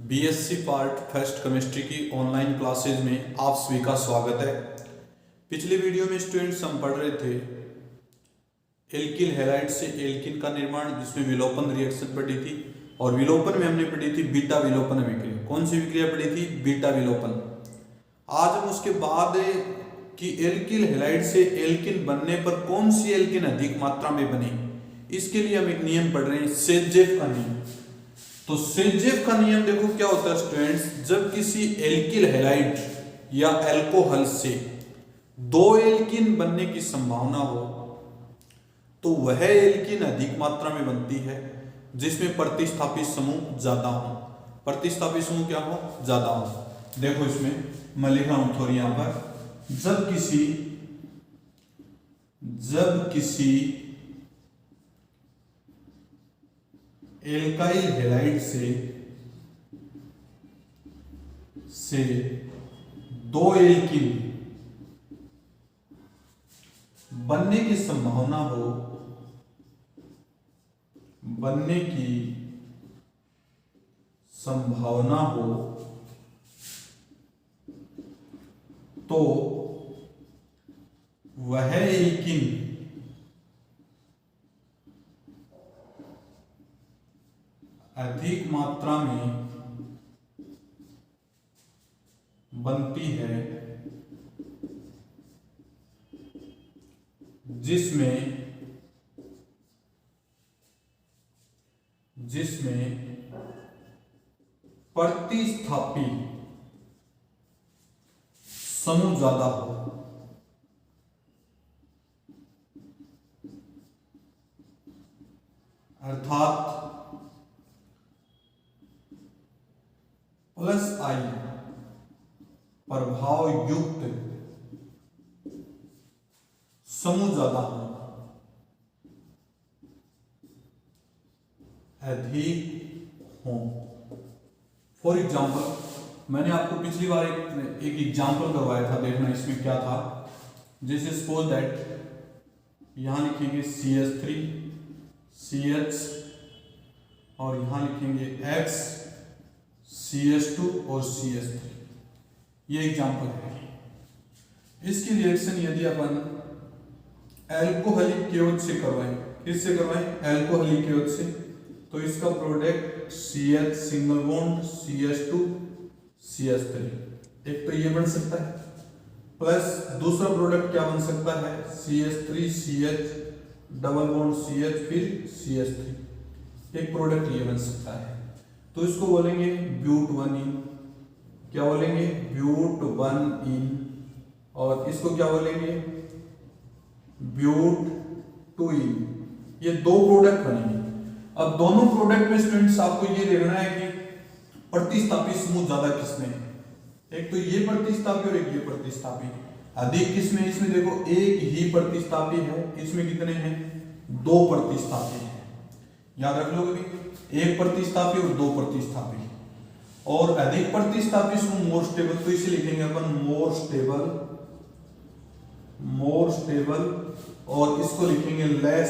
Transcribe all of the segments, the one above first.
BSc part first chemistry की online classes में आप सभी का स्वागत है। पिछले वीडियो में स्टूडेंट्स हम पढ़ रहे थे एल्किल हैलाइड से एल्किन का निर्माण, जिसमें विलोपन रिएक्शन पढ़ी थी और विलोपन में हमने पढ़ी थी बीटा विलोपन विक्रिया। कौन सी विक्रिया पढ़ी थी? बीटा विलोपन। आज हम उसके बाद कि एल्किल हैलाइड से एल्किन बनने पर कौन सी एल्किन अधिक मात्रा में बनी, इसके लिए हम एक नियम पढ़ रहे हैं, सेजेफ का नियम। तो सेजेफ का नियम देखो क्या होता है स्टूडेंट्स, जब किसी एल्किल हैलाइड या अल्कोहल से दो एल्किन बनने की संभावना हो तो वह एल्किन अधिक मात्रा में बनती है जिसमें प्रतिस्थापित समूह ज्यादा हो। प्रतिस्थापित समूह क्या हो? ज्यादा हो। देखो इसमें मैं लिख रहा हूं थोड़ी यहां पर, जब किसी एल्काइल हैलाइड से दो एल्किन बनने की संभावना हो तो वह एल्किन अधिक मात्रा में बनती है जिसमें प्रतिस्थापी समूह ज्यादा हो। अर्थात प्लस आई प्रभाव युक्त समूह ज्यादा हो, अधिक हो। फॉर एग्जाम्पल मैंने आपको पिछली बार एक एग्जाम्पल करवाया था, देखना इसमें क्या था। जैसे सपोज दैट यहां लिखेंगे CH3 CH और यहां लिखेंगे X CH2 और CH3। ये एग्जाम्पल है। इसकी रिएक्शन यदि अपन अल्कोहलिक केवल से करवाएं, किससे करवाएं? अल्कोहलिक केवल से, तो इसका product CH single bond CH2 CH3, एक तो ये बन सकता है, प्लस दूसरा प्रोडक्ट क्या बन सकता है? CH3 CH double bond CH फिर CH3, एक प्रोडक्ट ये बन सकता है। तो इसको बोलेंगे ब्यूट 1 इन। क्या बोलेंगे? ब्यूट 1 इन। और इसको क्या बोलेंगे? ब्यूट 2 इन। ये दो प्रोडक्ट बनेंगे। अब दोनों प्रोडक्ट में स्टूडेंट्स आपको ये देखना है कि प्रतिस्थापी समूह ज्यादा किसमें है। एक तो ये प्रतिस्थापी और एक ये प्रतिस्थापी। अधिक किसमें? इसमें देखो एक ही प्रतिस्थापी है, इसमें कितने हैं? दो प्रतिस्थापी है। याद रख लो कभी, एक प्रतिस्थापी और दो प्रतिस्थापी। और अधिक प्रतिस्थापी समूह मोर स्टेबल, तो इसे लिखेंगे अपन मोर स्टेबल, और इसको लिखेंगे लेस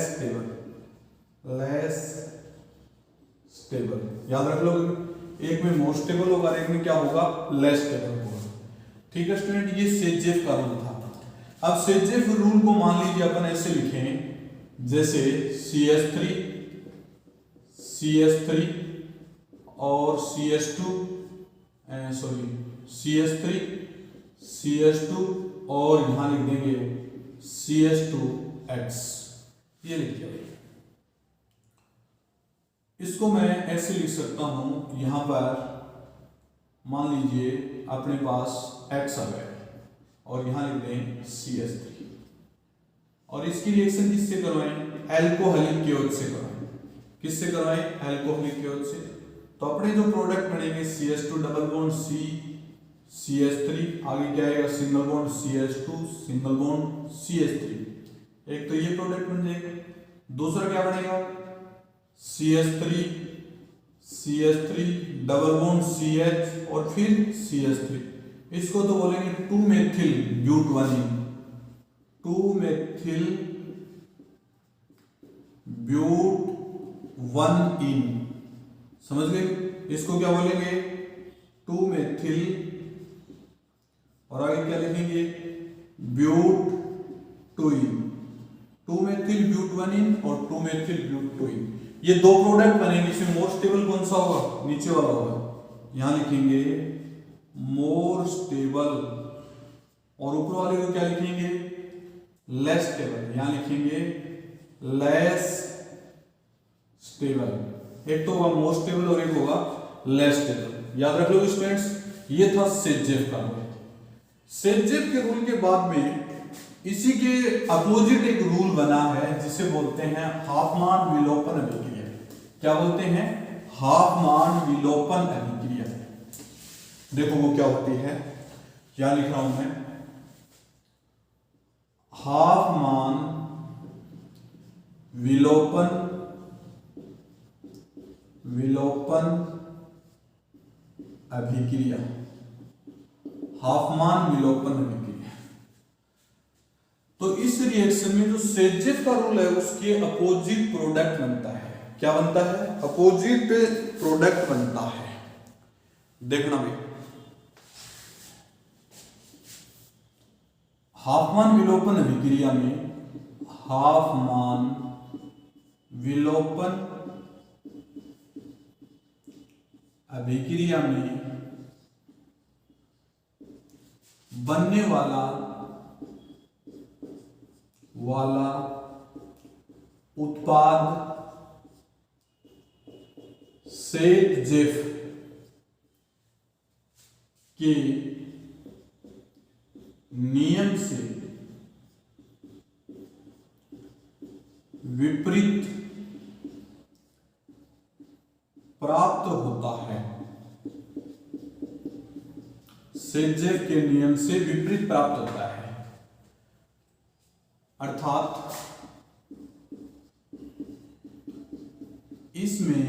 स्टेबल। याद रख लो, एक में मोर स्टेबल होगा, एक में क्या होगा? लेस स्टेबल होगा। ठीक है स्टूडेंट, ये सेजेफ का रूल था। अब सेजेफ रूल को मान लीजिए अपन ऐसे लिखें, जैसे CH3 और CH3 CH2 और यहां लिख देंगे CH2X। ये लिख दिया। इसको मैं ऐसे लिख सकता हूं, यहां पर मान लीजिए अपने पास X आ गया और यहां लिख दें CH3, और इसकी रिएक्शन किससे करवाएं? अल्कोहलिक केवल से करवाएं। किससे करवाएं? अल्कोहलिक केवल से। तो अपने जो प्रोडक्ट बनेंगे CH2 डबल बॉन्ड CH3, आगे क्या आएगा? Single bond CH2 single bond CH3। एक तो ये प्रोडक्ट बन जाएगा। दूसरा क्या बनेगा? CH3 डबल बॉन्ड CH और फिर CH3। इसको तो बोलेंगे 2 मेथिल ब्यूट 1 इन, 2 मेथिल ब्यूट 1 इन। समझ गए? इसको क्या बोलेंगे? 2 मेथिल और आगे क्या लिखेंगे ब्यूटुइन, 2 मेथिल ब्यूटुइन और 2 मेथिल ब्यूटुइन, ये दो प्रोडक्ट बनेंगे। इसमें मोर स्टेबल कौन सा होगा, नीचे वाला होगा, यहां लिखेंगे मोर स्टेबल और ऊपर वाले को क्या लिखेंगे लेस स्टेबल, यहां लिखेंगे लेस स्टेबल। एक तो होगा मोर स्टेबल और एक होगा लेस स्टेबल, याद रख लो स्टूडेंट्स। ये था सेजेव का रूल। सेजेव के रूल के बाद में इसी के अपोजिट एक रूल बना है जिसे बोलते हैं हाफमान विलोपन अभिक्रिया। क्या बोलते हैं, हाफमान विलोपन अभिक्रिया। देखो वो क्या होती है, क्या लिख रहा हूं मैं, हाफमान विलोपन अभिक्रिया, हाफमान विलोपन अभिक्रिया। तो इस रिएक्शन में जो सेजेव का रूल है उसके अपोजिट प्रोडक्ट बनता है। क्या बनता है, अपोजिट प्रोडक्ट बनता है। देखना भाई, हाफमान विलोपन अभिक्रिया में, हाफमान विलोपन अभिक्रिया में बनने वाला उत्पाद सेजेव के नियम से विपरीत प्राप्त होता है, सेजेव के नियम से विपरीत प्राप्त होता है। अर्थात इसमें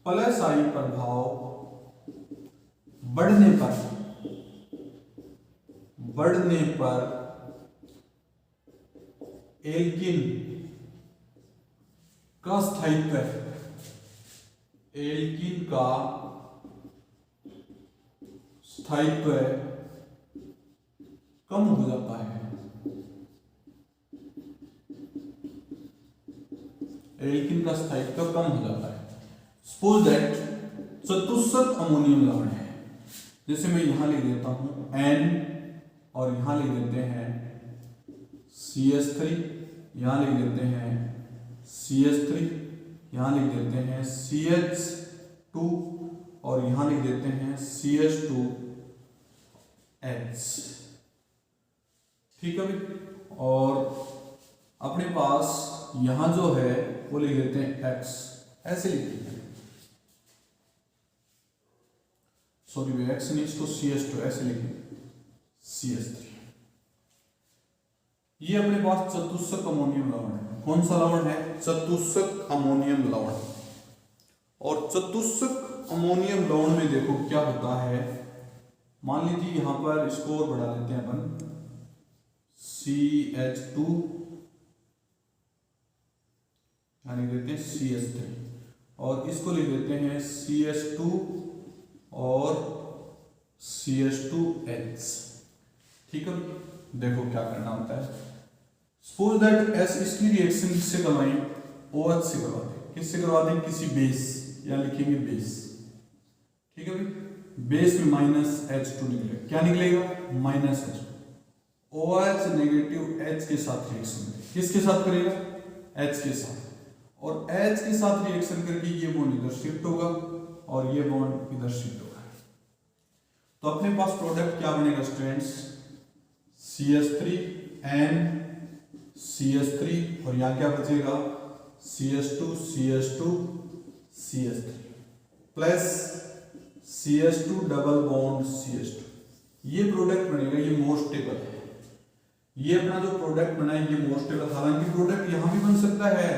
प्लस आई प्रभाव बढ़ने पर एल्किन का स्थायित्व, एल्किन का स्थायित्व कम हो जाता है, एल्किन का स्थायित्व कम हो जाता है। सपोज दैट चतुष्क अमोनियम लवण है, जैसे मैं यहां लिख देता हूं N और यहां लिख देते हैं CH3, यहां लिख देते हैं CH3, यहां लिख देते हैं CH2 और यहां लिख देते हैं CH2H। ठीक है भाई, और अपने पास यहां जो है वो लिख देते हैं X, ऐसे लिखते हैं, सॉरी X नीच तो CH2, ऐसे लिखें CH3। ये अपने पास चतुष्क अमोनियम लवण है। कौन सा लवण है, चतुष्क अमोनियम लवण। और चतुष्क अमोनियम लवण में देखो क्या होता है, मान लीजिए यहां पर इसको और बढ़ा लेते हैं अपन, CH2 लिख देते हैं CH3 और इसको लिख देते हैं CH2 और CH2H। ठीक है, देखो क्या करना होता है। सपोज दैट S इसकी रिएक्शन किससे करवाएं, OH से करवाते हैं। किससे करवाते हैं, किसी बेस, या लिखेंगे बेस। ठीक है भाई, बेस में -H2 निकलेगा, क्या निकलेगा -H2। OH नेगेटिव H के साथ रिएक्शन, किसके साथ करेगा, H के साथ, और H के साथ रिएक्शन करके ये बॉन्ड इधर शिफ्ट होगा और ये बॉन्ड इधर शिफ्ट होगा। तो अपने पास प्रोडक्ट क्या बनेगा स्टूडेंट्स, CH3N CH3 और यहां क्या बचेगा CH2 CH2 CH3 plus CH2 double bond CH2। ये प्रोडक्ट बनेगा, ये मोर स्टेबल है। ये अपना जो प्रोडक्ट बना है ये मोर स्टेबल, हालांकि प्रोडक्ट यहां भी बन सकता है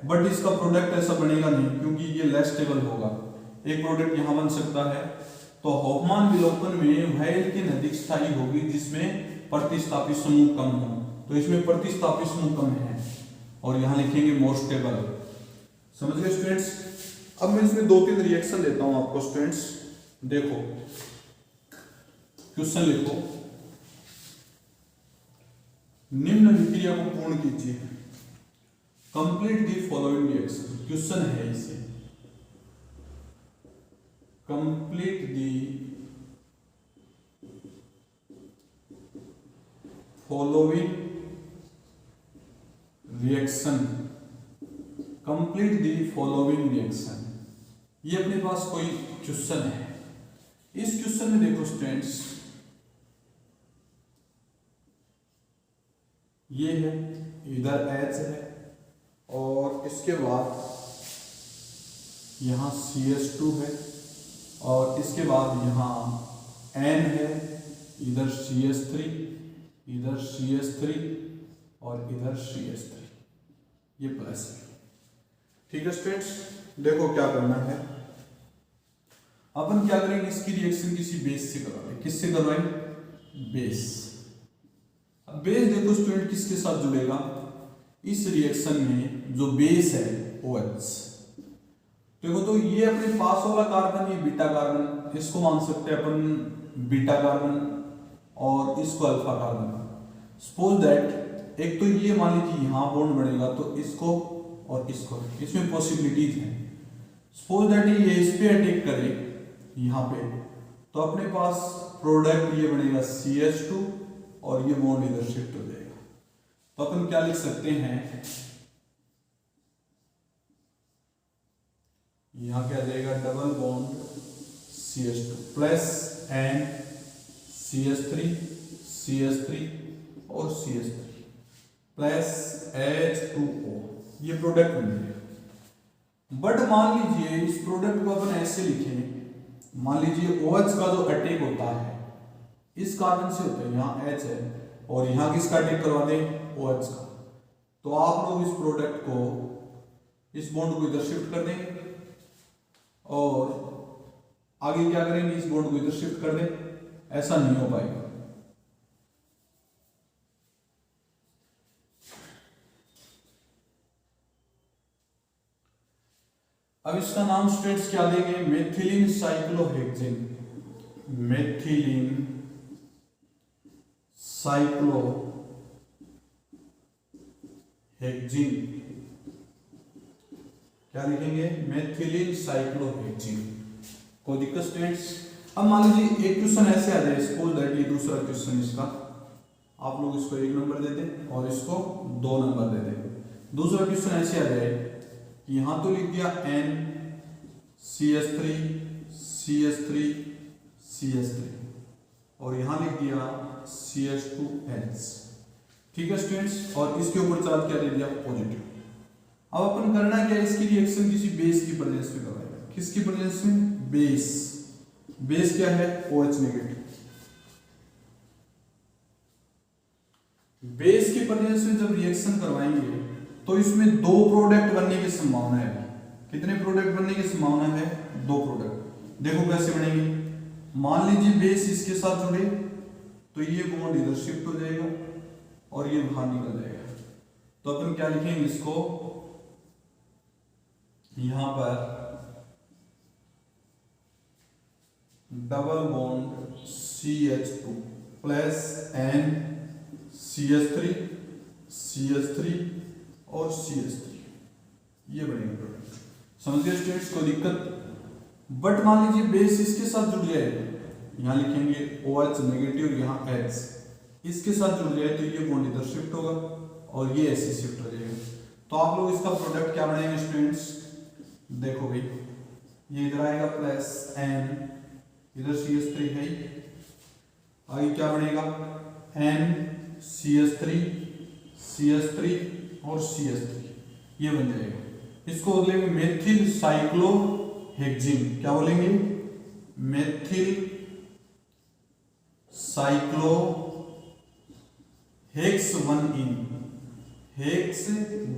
बट इसका प्रोडक्ट ऐसा बनेगा नहीं क्योंकि ये लेस स्टेबल होगा। एक प्रोडक्ट यहां बन सकता है, तो हाफमान विलोपन में वह एल्किन अधिक स्थायी होगी जिसमें प्रतिस्थापी समूह कम हो, तो इसमें प्रतिस्थापी समूह कम है और यहां लिखेंगे मोर स्टेबल। समझ गए स्टूडेंट्स। अब मैं इसमें 2-3 रिएक्शन देता हूं आपको स्टूडेंट्स। देखो क्वेश्चन लिखो, निम्न विक्रिया को पूर्ण कीजिए, complete the following reaction. Question है इसे, complete the following reaction, complete the following reaction. ये अपने पास कोई क्वेश्चन है। इस क्वेश्चन में देखो स्टूडेंट्स, ये है, इधर H है और इसके बाद यहाँ CH2 है और इसके बाद यहाँ N है, इधर CH3, इधर CH3 और इधर CH3, ये प्लस है। ठीक है स्टूडेंट्स, देखो क्या करना है, अपन क्या करेंगे, इसकी रिएक्शन किसी बेस से करवाएंगे। किससे करवाएंगे? बेस। अब बेस देखो स्टूडेंट किसके साथ जुड़ेगा, इस रिएक्शन में जो बेस है OH। देखो तो ये अपने पास वाला कार्बन, ये बीटा कार्बन, इसको मान सकते हैं अपन बीटा कार्बन और इसको अल्फा कार्बन। सपोज दैट एक तो ये मान लीजिए यहाँ बॉन्ड बनेगा तो इसको और इसको, इसमें पॉसिबिलिटीज हैं। सपोज दैट ये इस पे अटैक करे यहाँ पे, तो अपने पास प्रोडक्ट ये बनेगा CH2 और ये बॉन्ड इधर शिफ्ट हो जाएगा। तो अपन क्या लिख सकते हैं, यहाँ क्या जाएगा, double bond CH2 plus and CH3 CH3 और CH3 प्लस H2O, ये प्रोडक्ट बन जाएगा। बट मान लीजिए इस प्रोडक्ट को अपन ऐसे लिखें, मान लीजिए OH का जो अटैक होता है इस कार्बन से होता है, यहाँ H है और यहाँ किसका अटैक करवा दें, OH का। तो आप लोग इस प्रोडक्ट को, इस बॉन्ड को इधर शिफ्ट कर देंगे और आगे क्या करेंगे, इस बॉन्ड को इधर शिफ्ट कर दें। ऐसा नहीं हो पाएगा। अब इसका नाम स्टूडेंट्स क्या देंगे, मेथिलीन साइक्लोहेक्सेन। मेथिलीन साइक्लोहेक्सेन, क्या लिखेंगे, मेथिलीन साइक्लोहेक्सेन। कोई दिक्कत स्टूडेंट्स? अब मान लीजिए एक क्वेश्चन ऐसे आ जाए, सपोज दैट ये दूसरा क्वेश्चन इसका, आप लोग इसको 1 नंबर दे दें और इसको 2 नंबर दे दें। दूसरा क्वेश्चन ऐसे आ जाए, यहां तो लिख दिया N CH3 CH3 CH3 और यहां लिख दिया CH2H। ठीक है स्टूडेंट्स, और इसके ऊपर चार्ज क्या दे दिया, पॉजिटिव। अब अपन करना क्या, इसकी रिएक्शन किसी बेस की प्रेजेंस में करवाएंगे। किसकी प्रेजेंस में? बेस। बेस क्या है, OH नेगेटिव। बेस की प्रेजेंस में जब रिएक्शन करवाएंगे तो इसमें 2 प्रोडक्ट बनने की संभावना है। कितने प्रोडक्ट बनने की संभावना है? 2 प्रोडक्ट। देखो कैसे बनेंगे, मान लीजिए बेस इसके साथ जुड़े तो ये बॉन्ड इधर शिफ्ट हो जाएगा और ये बाहर निकल जाएगा। तो अपन क्या लिखेंगे इसको, यहां पर double bond CH2 plus N CH3 CH3 और CH3, ये बनेगा प्रोडक्ट। समझ गए स्टूडेंट्स, कोई दिक्कत? बट मान लीजिए बेस इसके साथ जुड़ जाए, यहां लिखेंगे OH नेगेटिव, यहाँ H इसके साथ जुड़ जाए तो ये बॉन्ड इधर शिफ्ट होगा और ये ऐसे शिफ्ट हो जाएगा। तो आप लोग इसका प्रोडक्ट क्या बनाएंगे स्टूडेंट्स, देखो भाई ये इधर आएगा प्लस N, इधर CH3 है, आगे क्या बनेगा, N CH3 CH3 और CH3, ये बन जाएगा। इसको बोलेंगे मेथिल साइक्लोहेक्सेन। क्या बोलेंगे, मेथिल साइक्लो हेक्स 1 इन, हेक्स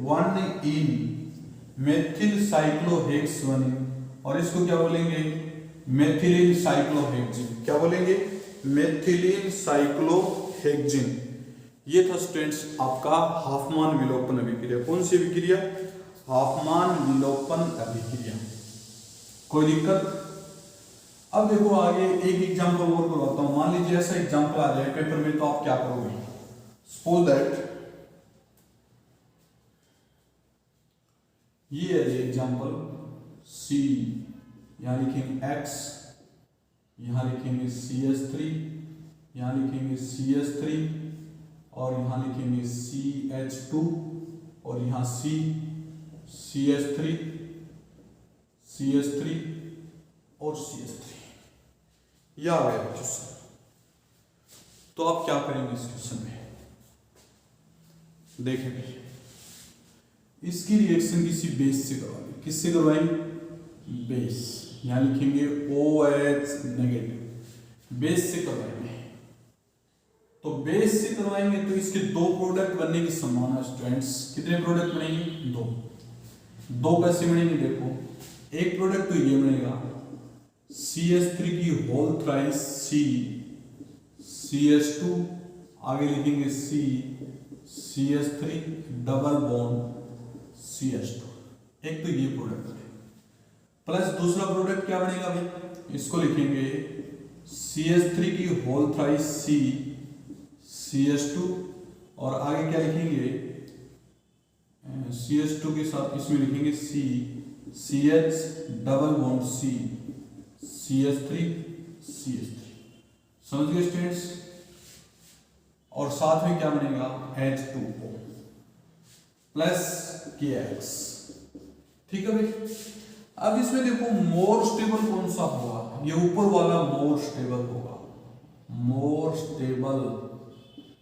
1 इन, मेथिल साइक्लोहेक्स 1 इन। और इसको क्या बोलेंगे, मेथिलीन साइक्लोहेक्सेन। क्या बोलेंगे, मेथिलीन साइक्लोहेक्सेन। ये था स्टूडेंट्स आपका हाफमान विलोपन अभिक्रिया। कौन सी अभिक्रिया, हाफमान विलोपन अभिक्रिया। कोई दिक्कत? अब देखो आगे एक एग्जांपल और करवाता हूं। मान लीजिए ऐसा एग्जांपल आ जाए पेपर में, तो आप क्या करोगे? सपोज दैट ये है एग्जांपल सी, यहां लिखेंगे x, यहां लिखेंगे CS3, यहां लिखेंगे CS3 और यहां लिखेंगे CH2 और यहां CS3 CS3 और CS3। यह आ गया क्वेश्चन। तो आप क्या करेंगे इस क्वेश्चन में? देखेंगे इसकी रिएक्शन किसी बेस से करवाएंगे। किससे करवाएंगे? बेस। यहां लिखेंगे OH नेगेटिव, बेस से करवाएंगे। तो बेस से करवाएंगे तो इसके दो प्रोडक्ट बनने की संभावना स्टूडेंट्स। कितने प्रोडक्ट बनेंगे? दो। दो कैसे बनेंगे? देखो एक प्रोडक्ट तो ये बनेगा CS3 की होल थ्राइस C, CS2, आगे लिखेंगे C, CS3 double bond CH2। एक तो ये प्रोडक्ट बनेगा, प्लस दूसरा प्रोडक्ट क्या बनेगा भाई? इसको लिखेंगे CS3 की होल थ्राइस C, CS2 और आगे क्या लिखेंगे? CS2 के साथ इसमें लिखेंगे C, CH double bond C, CH3 CH3। समझ गए स्टूडेंट्स? और साथ में क्या बनेगा? H2O plus KX। ठीक है भाई। अब इसमें देखो मोर स्टेबल कौन सा होगा? ये ऊपर वाला मोर स्टेबल होगा, मोर स्टेबल,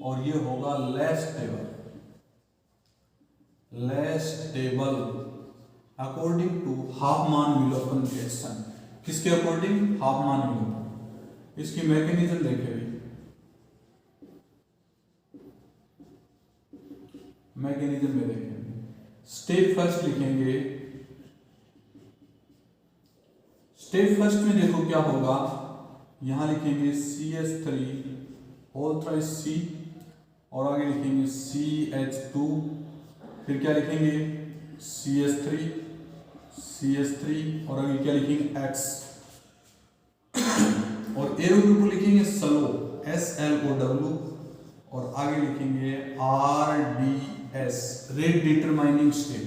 और ये होगा less stable, less stable according to Hofmann विलोपन रिएक्शन। किसके अकॉर्डिंग? हाफमान विलोपन। इसकी मैकेनिज्म देखे भाई, मैकेनिज्म में देखेंगे। स्टेप फर्स्ट लिखेंगे। स्टेप फर्स्ट में देखो क्या होगा, यहां लिखेंगे CS3 होल थ्राइस C और आगे लिखेंगे CH2, फिर क्या लिखेंगे? CS3 और आगे क्या लिखेंगे? X और एरो के ऊपर लिखेंगे स्लो SLOW और आगे लिखेंगे RDS रेट डिटरमाइनिंग स्टेप।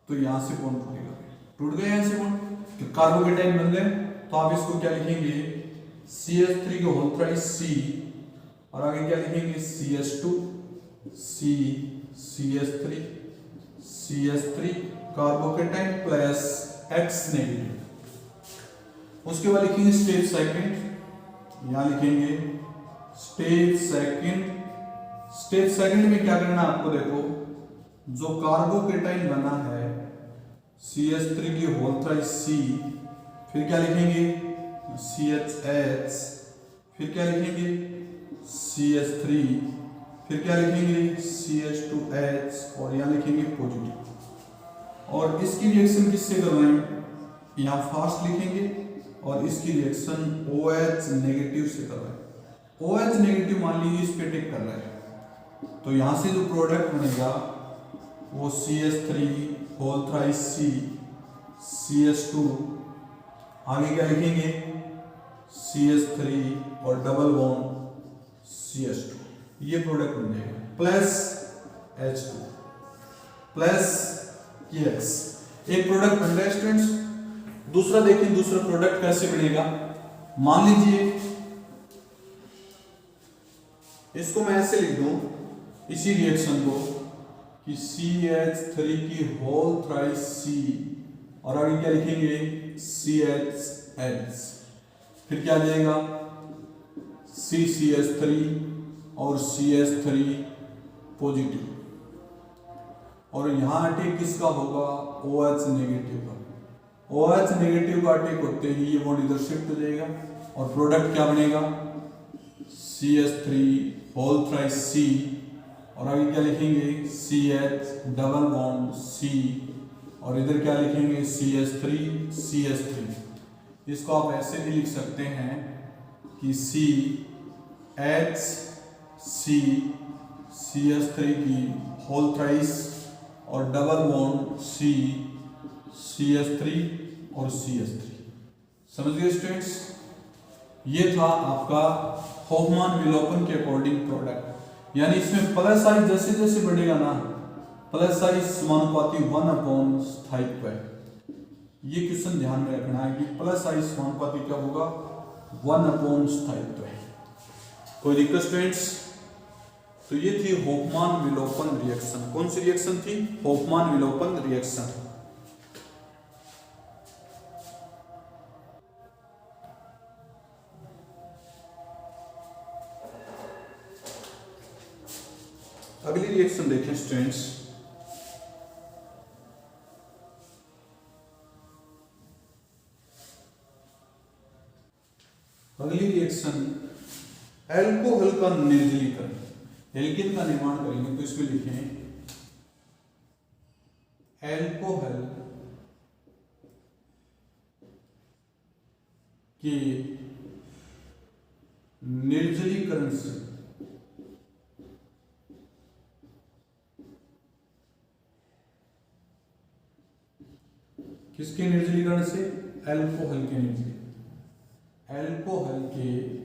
तो यहां से कौन टूटेगा? टूट गया यहां से कौन? तो कार्बोकेटाइन बन गए। तो आप इसको क्या लिखेंगे? CS3 के होल थ्राइस C और आगे क्या लिखेंगे? CS2 C CS3 CS3 carbocation plus X negative. उसके बाद लिखेंगे स्टेप सेकंड, यहां लिखेंगे स्टेप सेकंड। स्टेप सेकंड में क्या करना है आपको? देखो जो कार्बोकेटाइन बना है CS3 की होल थ्राइस C, फिर क्या लिखेंगे? CHH, फिर क्या लिखेंगे? CH3, फिर क्या लिखेंगे? CH2H और यहाँ लिखेंगे पॉजिटिव। और इसकी रिएक्शन किससे करवाएं? यहाँ फास्ट लिखेंगे और इसकी रिएक्शन OH नेगेटिव से करवाएं। OH नेगेटिव मान लीजिए इस पे टिक कर रहा है, तो यहाँ से जो प्रोडक्ट बनेगा वो CH3 whole thrice C, CH2, आगे क्या लिखेंगे? CH3 और डबल बॉन्ड CH2। ये प्रोडक्ट बन जाएगा प्लस H2 प्लस KX। एक प्रोडक्ट बन रहा है स्टूडेंट्स। दूसरा देखिए, दूसरा प्रोडक्ट कैसे बनेगा? मान लीजिए इसको मैं ऐसे लिख दूं, इसी रिएक्शन को, कि CH3 की होल थ्राइस C और आगे क्या लिखेंगे? CHH, फिर क्या आ जाएगा? CCH3 और CH3 पॉजिटिव और यहां अटैक किसका होगा? OH नेगेटिव का। OH नेगेटिव का अटैक होते ही ये बॉन्ड इधर शिफ्ट हो जाएगा और प्रोडक्ट क्या बनेगा? CH3 होल थ्राइस C और आगे क्या लिखेंगे? CH डबल बॉन्ड C और इधर क्या लिखेंगे? CH3। इसको आप ऐसे भी लिख सकते हैं कि CH3 की होल थ्राइस और डबल बॉन्ड CH3 और CH3। समझ गए स्टूडेंट्स? ये था आपका होफमान विलोपन के अकॉर्डिंग प्रोडक्ट। यानी इसमें प्लस आई जैसे जैसे बढ़ेगा ना, प्लस आई समानुपाती 1 स्थायित्व है। ये क्वेश्चन ध्यान में रखना है कि प्लस आई समानुपाती क्या होगा, 1 स्थायित्व है। कोई दिक्कत स्टूडेंट्स? तो ये थी होफमान विलोपन रिएक्शन। कौन सी रिएक्शन थी? होफमान विलोपन रिएक्शन। अगली रिएक्शन देखें स्टूडेंट्स। अगली रिएक्शन एल्कोहल का निर्जलीकरण। एल्कीन का निर्माण करेंगे तो इसमें लिखें एल्कोहल के निर्जलीकरण से किसके निर्जलीकरण से? एल्कोहल के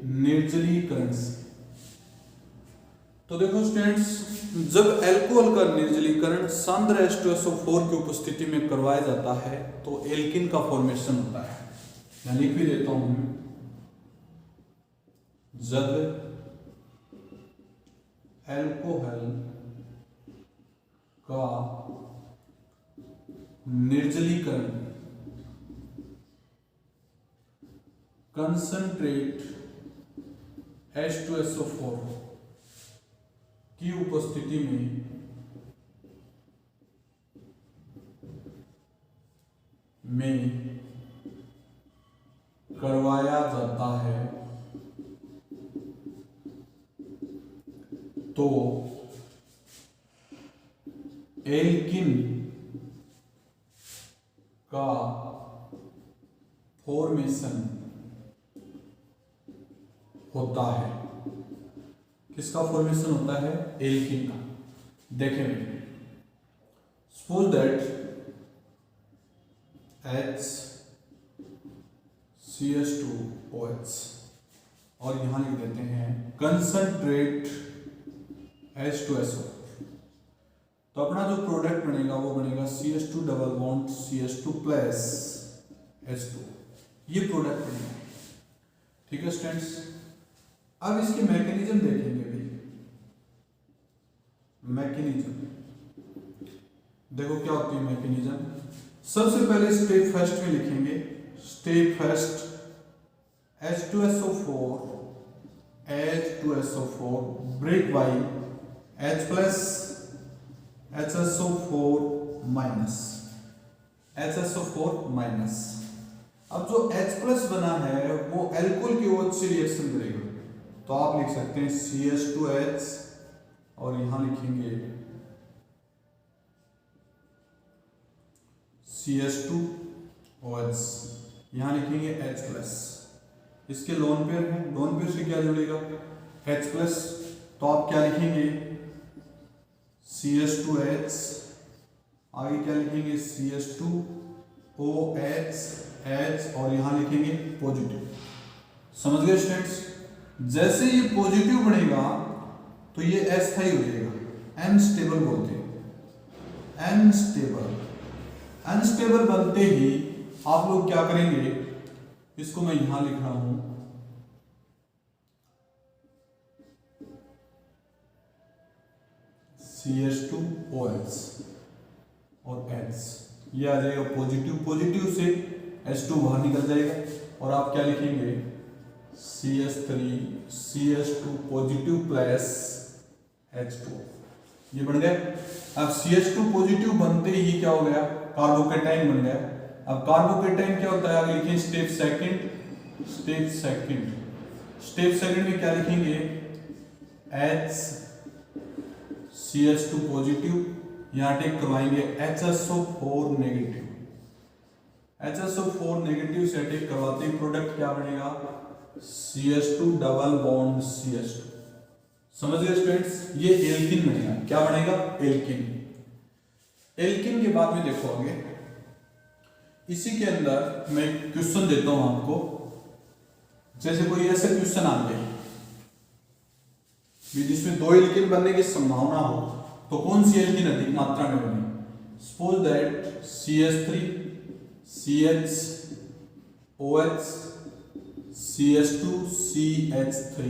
निर्जलीकरण से। तो देखो स्टूडेंट्स, जब एल्कोहल का निर्जलीकरण सांद्र H2SO4 की उपस्थिति में करवाया जाता है तो एल्कीन का फॉर्मेशन होता है। मैं लिख भी देता हूं, जब एल्कोहल का निर्जलीकरण कंसंट्रेट H2SO4 की उपस्थिति में करवाया जाता है तो एल्कीन का फॉर्मेशन होता है। किसका फॉर्मेशन होता है? एल्कीन का। देखें, सपोज दैट HCH2OH और यहां लिख देते हैं कंसंट्रेट H2SO। तो अपना जो प्रोडक्ट बनेगा वो बनेगा CH2 double bond CH2 plus H2। ये प्रोडक्ट बनेगा। ठीक है स्टूडेंट्स? अब इसके मैकेनिज्म देखेंगे भी। मैकेनिज्म देखो क्या होती है मैकेनिज्म। सबसे पहले स्टेप फर्स्ट में लिखेंगे, step first H2SO4 break by H plus HSO4 minus. अब जो H प्लस बना है वो एल्कोहल की OH से रिएक्शन करेगा, तो आप लिख सकते हैं CH2H और यहां लिखेंगे CH2OH, यहां लिखेंगे H प्लस। इसके लोन पेयर है, लोन पेयर से क्या जुड़ेगा? H plus. तो आप क्या लिखेंगे? CH2H, आगे क्या लिखेंगे? CH2OH H और यहां लिखेंगे पॉजिटिव। समझ गए स्टूडेंट्स? जैसे ये पॉजिटिव बनेगा तो ये अस्थायी हो जाएगा, अनस्टेबल बोलते हैं। अनस्टेबल बनते ही आप लोग क्या करेंगे? इसको मैं यहां लिख रहा हूं CH2OH और H, ये आ जाएगा पॉजिटिव। पॉजिटिव से H2 बाहर निकल जाएगा और आप क्या लिखेंगे? CH2 पॉजिटिव प्लस H2, ये बन गया। अब CH2 पॉजिटिव बनते ही क्या हो गया? कार्बोकेटाइन बन गया। अब कार्बोकेटाइन क्या होता है? आगे लिखें स्टेप सेकंड में क्या लिखेंगे? CH2 पॉजिटिव, यहां टेक करवाएंगे HSO4 नेगेटिव। HSO4 नेगेटिव से अटैक करवाते ही प्रोडक्ट क्या बनेगा? CH2 double bond CH2। समझ गए स्टूडेंट्स? ये एल्कीन बनेगा। क्या बनेगा? एल्कीन के बाद में देखो आगे, इसी के अंदर मैं क्वेश्चन देता हूं आपको। जैसे कोई ऐसे क्वेश्चन आ गए जिसमें 2 एल्कीन बनने की संभावना हो, तो कौन सी एल्कीन अधिक मात्रा में बने। Suppose that CH3 CHOH CH2 CH3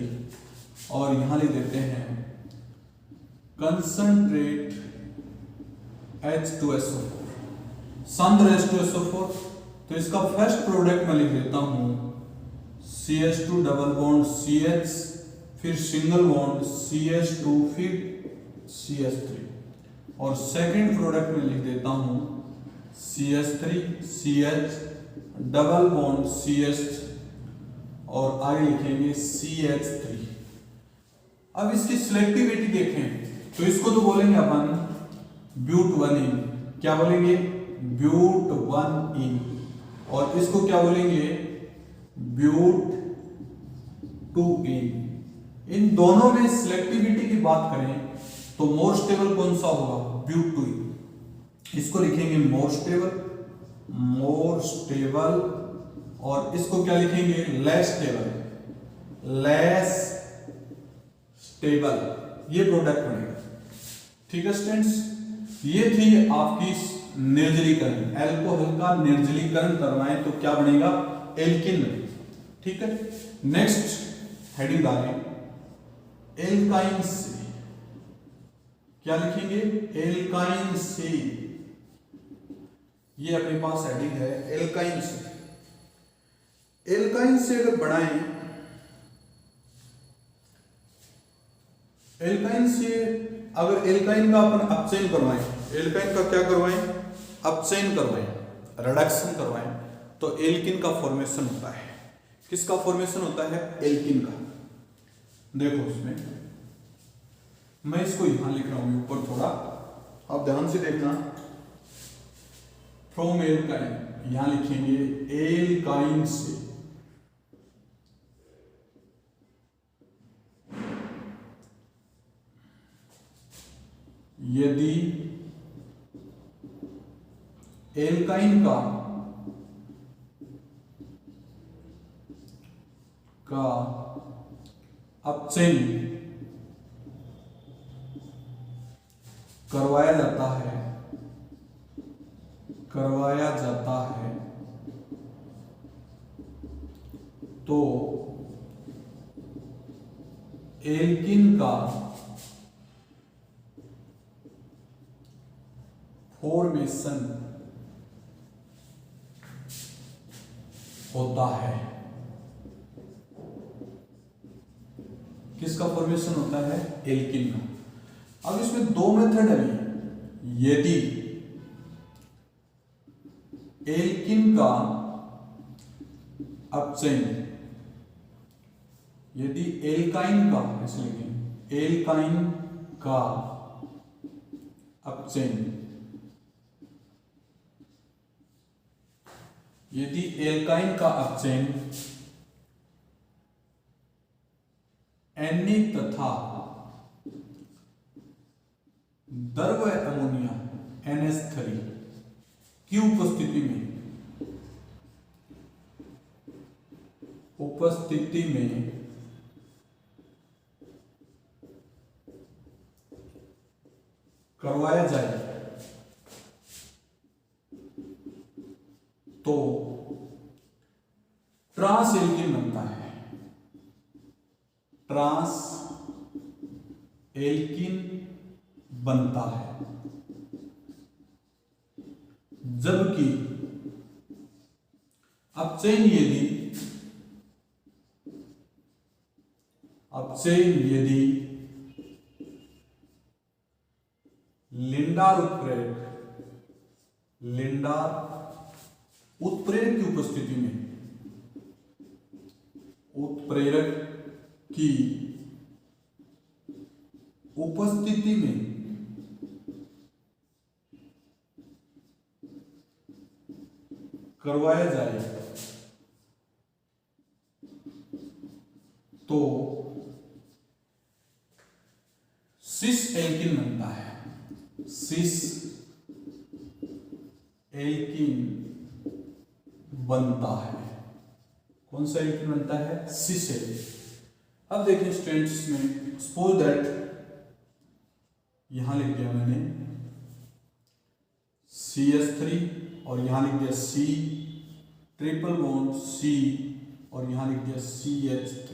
और यहां लिख देते हैं कंसंट्रेट H2SO4, सांद्र H2SO4। तो इसका फर्स्ट प्रोडक्ट मैं लिख देता हूं CH2 डबल बॉन्ड CH, फिर सिंगल बॉन्ड CH2, फिर CH3, और सेकंड प्रोडक्ट में लिख देता हूं CH3 CH double bond CH और आगे लिखेंगे CH3। अब इसकी सिलेक्टिविटी देखें तो इसको तो बोलेंगे अपन ब्यूट-1-इन, क्या बोलेंगे ब्यूट-1-इन, और इसको क्या बोलेंगे ब्यूट-2-इन। इन दोनों में सिलेक्टिविटी की बात करें तो मोर स्टेबल कौन सा होगा ब्यूट-2-इन। इसको लिखेंगे मोर स्टेबल और इसको क्या लिखेंगे लेस स्टेबल, ये प्रोडक्ट बनेगा। ठीक है स्टूडेंट्स, ये थी आपकी निर्जलीकरण, अल्कोहल का निर्जलीकरण करवाएं तो क्या बनेगा एल्किन बनेगा। ठीक है, नेक्स्ट हेडिंग डालें एल्काइन से, क्या लिखेंगे एल्काइन से, ये अपने पास हेडिंग है एल्काइन से। एल्काइन से अगर बढ़ाएं, एल्काइन से अगर एल्काइन का अपन अपचयन करवाएं, एल्काइन का क्या करवाएं अपचयन करवाएं, रिडक्शन करवाएं, तो एल्किन का फॉर्मेशन होता है। किसका फॉर्मेशन होता है एल्किन का। देखो उसमें मैं इसको यहां लिख रहा हूं ऊपर थोड़ा, आप ध्यान से देखना। फ्रॉम एल्काइन यहां लिखेंगे एल्काइन से, यदि एल्काइन का अपचयन करवाया जाता है तो एल्किन का फॉर्मेशन होता है। किसका फॉर्मेशन होता है एल्किन का। अब इसमें 2 मेथड है। यदि एल्किन का अपचयन, यदि एल्काइन का एल्काइन का अपचयन, यदि एल्काइन का अपचयन Na तथा द्रव अमोनिया NH3 की उपस्थिति में करवाया जाए तो ट्रांस एल्किन बनता है। ट्रांस एल्किन बनता है, जबकि अपचयन यदि लिंडार उत्प्रेरक की उपस्थिति में, उत्प्रेरक की उपस्थिति में करवाया जाए तो सिस एल्किन बनता है। सिस एल्किन बनता है। कौन सा एल्किन बनता है? Cis alkene. अब देखिए स्टूडेंट्स में सपोज दैट यहां लिख दिया मैंने CH3 और यहां लिख दिया C ट्रिपल बॉन्ड C और यहां लिख दिया CH3।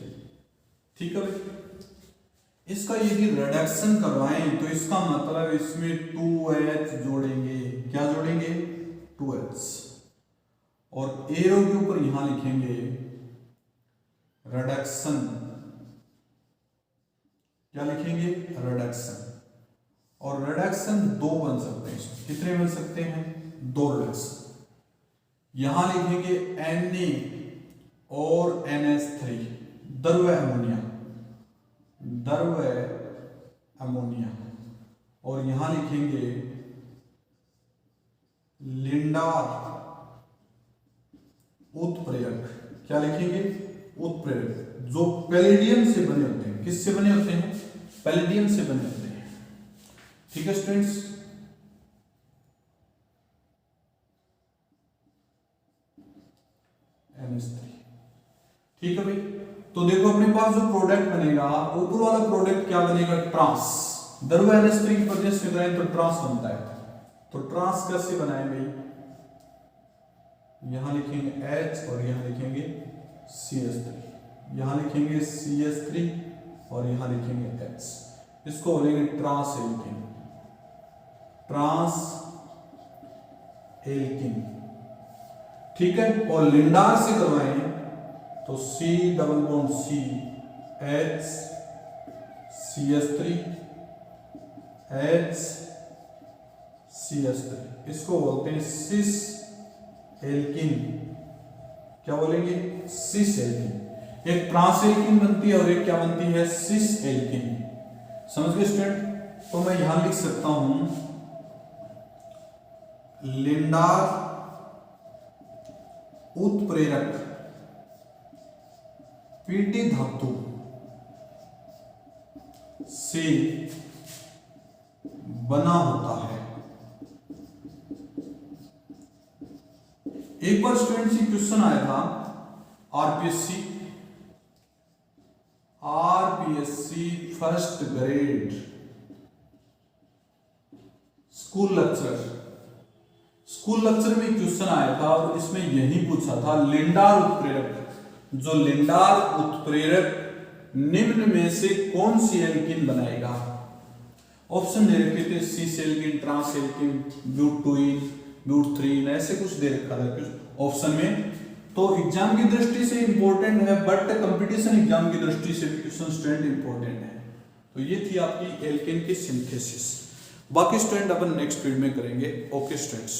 ठीक है भाई, इसका यदि रिडक्शन करवाएं तो इसका मतलब इसमें 2H जोड़ेंगे। क्या जोड़ेंगे? 2H। और एरो के ऊपर यहां लिखेंगे रिडक्शन। क्या लिखेंगे? रिडक्शन। और रिडक्शन दो बन सकते हैं। कितने बन सकते हैं? दो रिडक्शन। यहां लिखेंगे Na और NH3 द्रव्य अमोनिया, द्रव्य अमोनिया। और यहां लिखेंगे लिंडार उत्प्रेरक। क्या लिखेंगे? उत्प्रेरक, जो पैलेडियम से बने होते हैं। किससे बने होते हैं? पैलेडियम से बने होते हैं। ठीक है स्टूडेंट्स, NH3। ठीक है भाई, तो देखो अपने पास जो प्रोडक्ट बनेगा, ऊपर वाला प्रोडक्ट क्या बनेगा? ट्रांस। द्रव्य NH3 की वजह से बनाए तो ट्रांस बनता है। तो ट्रांस कैसे बनाए भाई? यहां लिखेंगे H और यहां लिखेंगे CH3। यहां लिखेंगे CH3 और यहां लिखेंगे H। इसको बोलेंगे ट्रांस एल्किन। Trans alkene. ठीक है, और लिंडार से करवाएं तो C double bond C H CH3 H CH3। इसको बोलते हैं सिस एल्किन। क्या बोलेंगे? Cis alkene. एक ट्रांस एल्किन बनती है और एक क्या बनती है? Cis alkene. समझ गए स्टूडेंट? तो मैं यहां लिख सकता हूं लिंडार उत्प्रेरक पीटी धातु से बना होता है। एक बार स्टूडेंट से क्वेश्चन आया था RPSC first grade school lecture में क्वेश्चन आया था और इसमें यही पूछा था लिंडार उत्प्रेरक, जो लिंडार उत्प्रेरक निम्न में से कौन सी एल्किन बनाएगा। ऑप्शन दे रखे थे सिस एल्किन, ट्रांस एल्किन, ब्यूटोइन, ब्यूटथ्रीन, ऐसे कुछ दे रखा था ऑप्शन में। तो एग्जाम की दृष्टि से इंपॉर्टेंट है, बट कंपटीशन एग्जाम की दृष्टि से भी क्वेश्चन स्टूडेंट इंपॉर्टेंट है। तो ये थी आपकी एल्केन की सिंथेसिस। बाकी स्टूडेंट अपन नेक्स्ट वीडियो में करेंगे। Okay students.